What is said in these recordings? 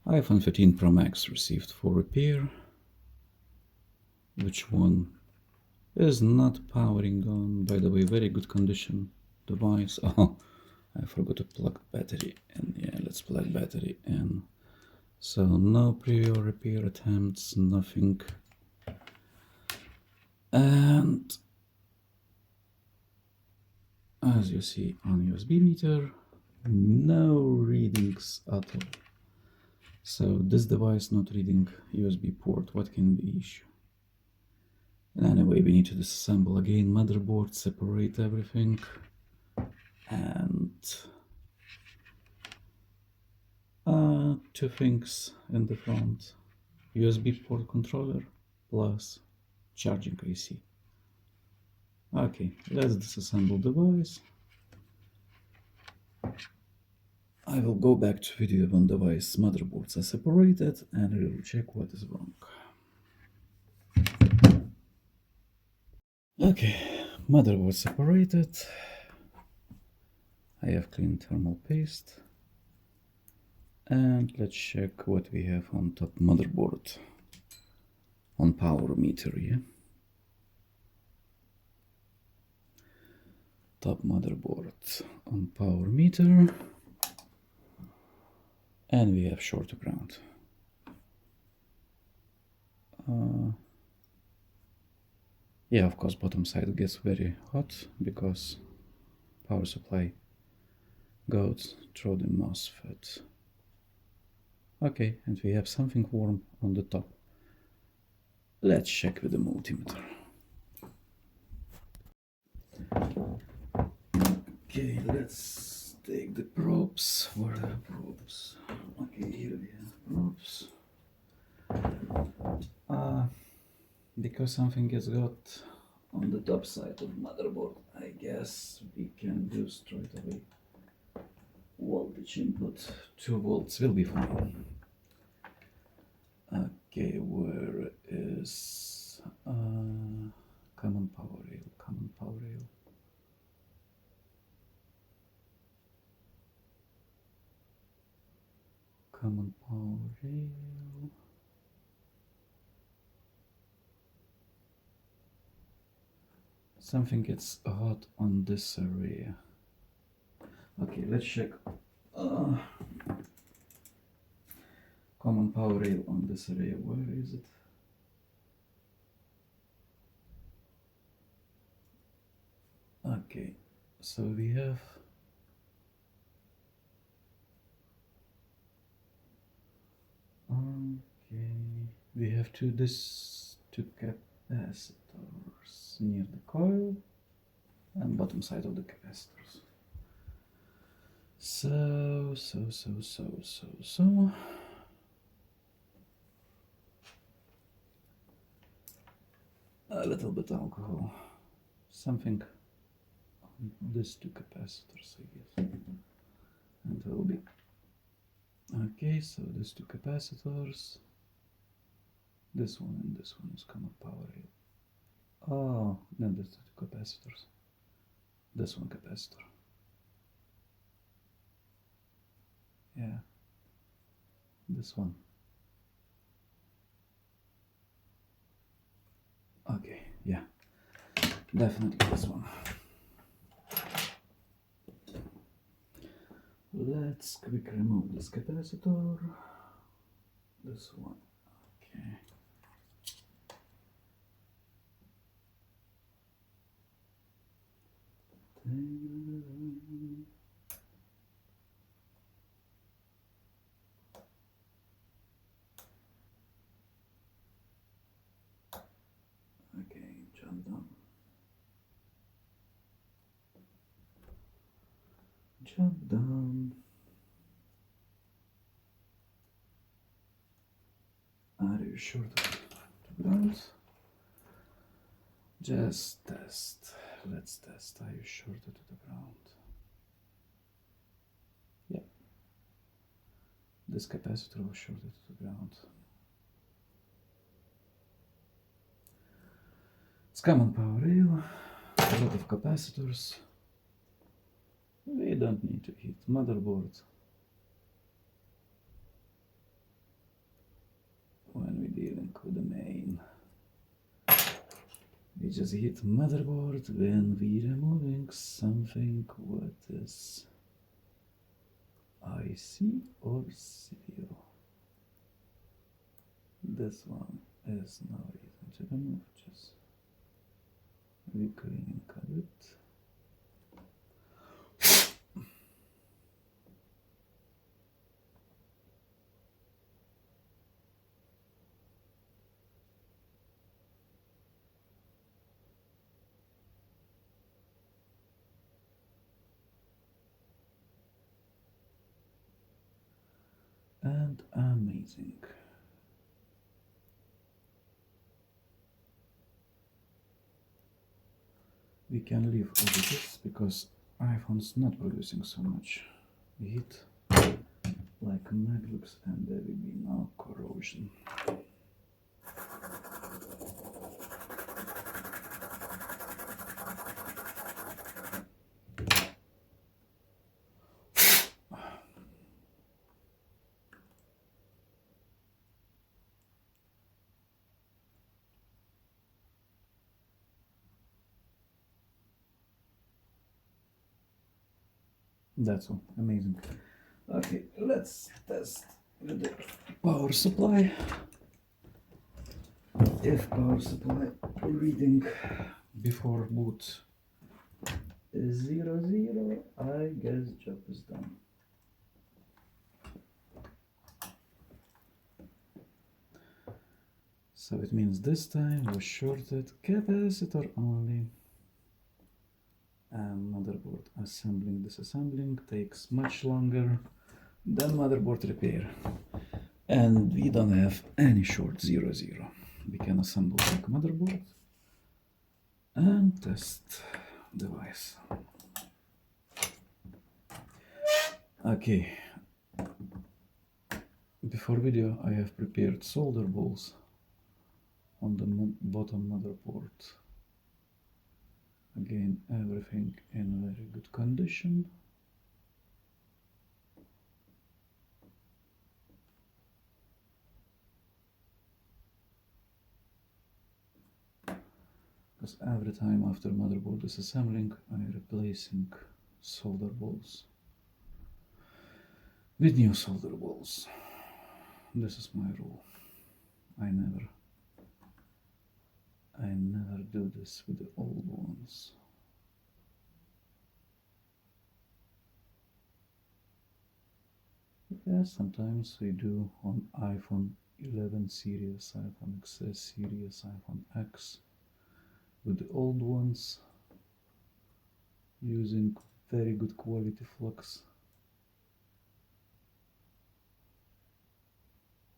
iPhone 15 Pro Max received for repair. Which one is not powering on? By the way, very good condition device. Oh, I forgot to plug battery in. Yeah, let's plug battery in. So no previous repair attempts, nothing. And as you see on USB meter, no readings at all. So this device not reading USB port. What can be issue? Anyway, we need to disassemble again motherboard, separate everything, and two things in the front: USB port controller plus charging IC. Okay, let's disassemble device. I will go back to video when device motherboards are separated and we will check what is wrong. Okay, motherboard separated. I have clean thermal paste. And let's check what we have on top motherboard. On power meter, yeah? Top motherboard on power meter. And we have short to ground. Yeah, of course, bottom side gets very hot because power supply goes through the MOSFET. Okay, and we have something warm on the top. Let's check with the multimeter. Okay, let's take the probes. Where are the probes? Okay, here we have probes. Because something gets got on the top side of the motherboard, I guess we can do straight away voltage input. 2 volts will be fine. Okay, where is common power rail? Common power rail. Common power rail. Something gets hot on this area. Okay, let's check. Common power rail on this area. Where is it? Okay, so we have two capacitors near the coil and bottom side of the capacitors. So a little bit alcohol, something on these two capacitors, I guess, and it will be okay. So these two capacitors, this one and this one is common power rail. Oh, no, that's the two capacitors. This one capacitor. Yeah, this one. Okay, yeah, definitely this one. Let's quick remove this capacitor. This one. Okay. Okay, job done. Job done. Are you sure to ground? Just test. Let's test. Are you shorted to the ground? Yeah. This capacitor was shorted to the ground. It's common power rail, a lot of capacitors. We don't need to heat motherboard. dealing with the main. We just hit motherboard when we removing something. What is IC or CPU? This one is no reason to remove, just re-cleaning of it. And amazing. We can leave all this because iPhone's not producing so much heat like MacBooks, and there will be no corrosion. That's all. Amazing. Okay, let's test with the power supply. If power supply reading before boot is 00, I guess job is done. So it means this time was shorted capacitor only. And motherboard assembling, disassembling takes much longer than motherboard repair. And we don't have any short 00. We can assemble like motherboard and test device. Okay. Before video I have prepared solder balls on the bottom motherboard. Again, everything in very good condition. Because every time after motherboard disassembling, I'm replacing solder balls with new solder balls. This is my rule. I never do this with the old ones. Yeah, sometimes we do on iPhone 11 series, iPhone XS series, iPhone X with the old ones using very good quality flux.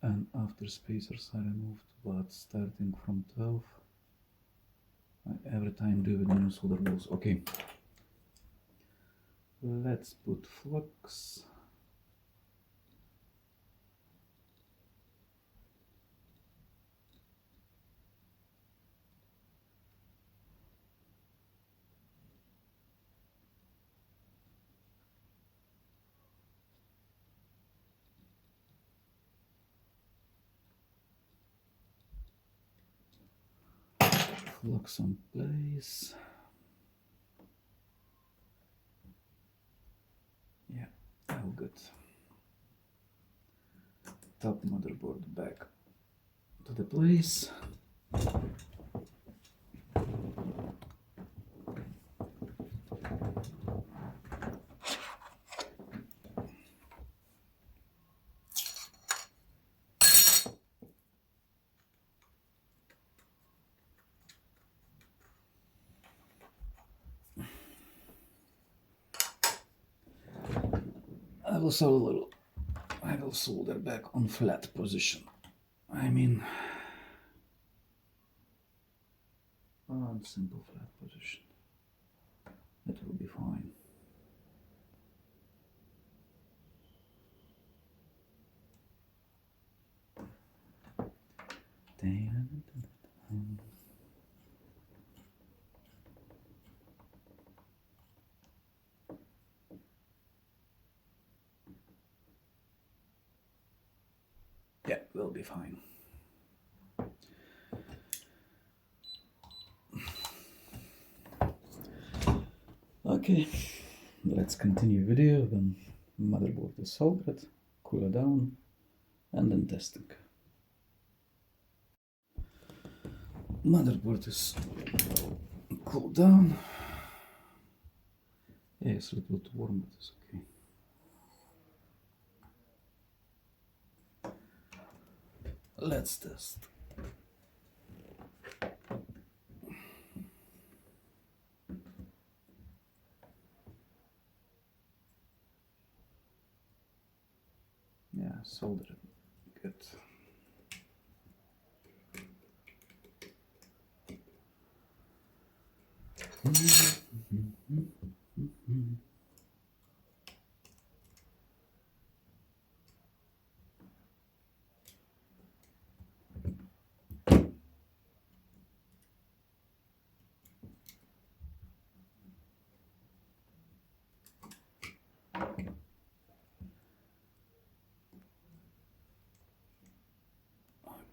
And after spacers are removed, but starting from 12, I every time do with new solder balls. Okay, let's put flux. Flux on place. Yeah, all good. Top motherboard back to the place. I will solder back on flat position. I mean, on simple flat position. That will be fine. Yeah, we'll be fine. Okay, let's continue video. Then motherboard is soldered, cool it down, and then testing. Motherboard is cooled down. Yeah, it's a little bit warm, but it's okay. Let's test. Yeah, soldered it. Good.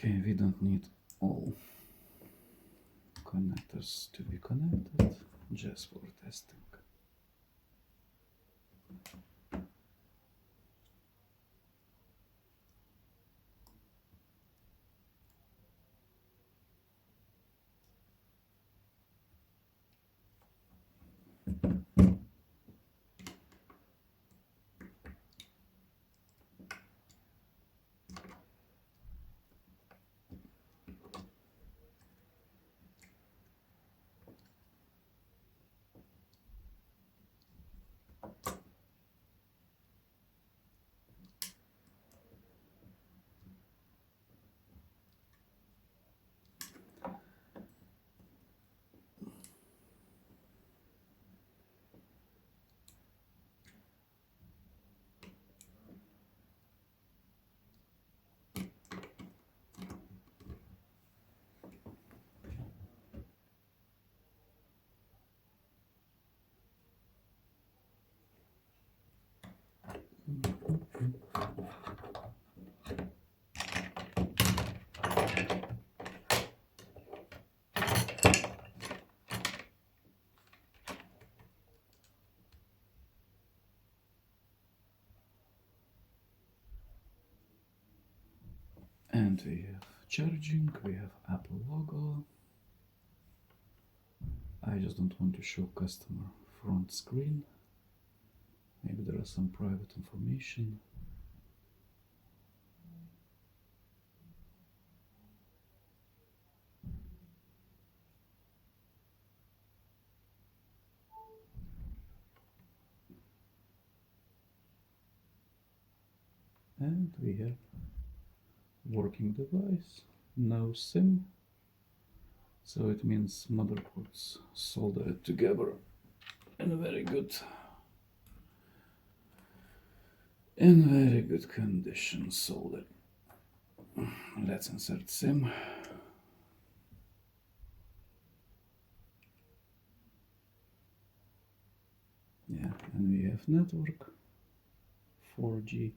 Okay, we don't need all connectors to be connected, just for testing. And we have charging, we have Apple logo. I just don't want to show customer front screen. Maybe there is some private information. And we have working device, no SIM. So it means motherboards soldered together in a very good condition soldered. Let's insert SIM. Yeah, and we have network 4G.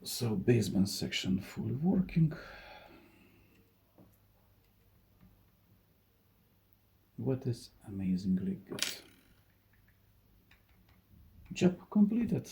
So baseband section fully working. What is amazingly good. Job completed.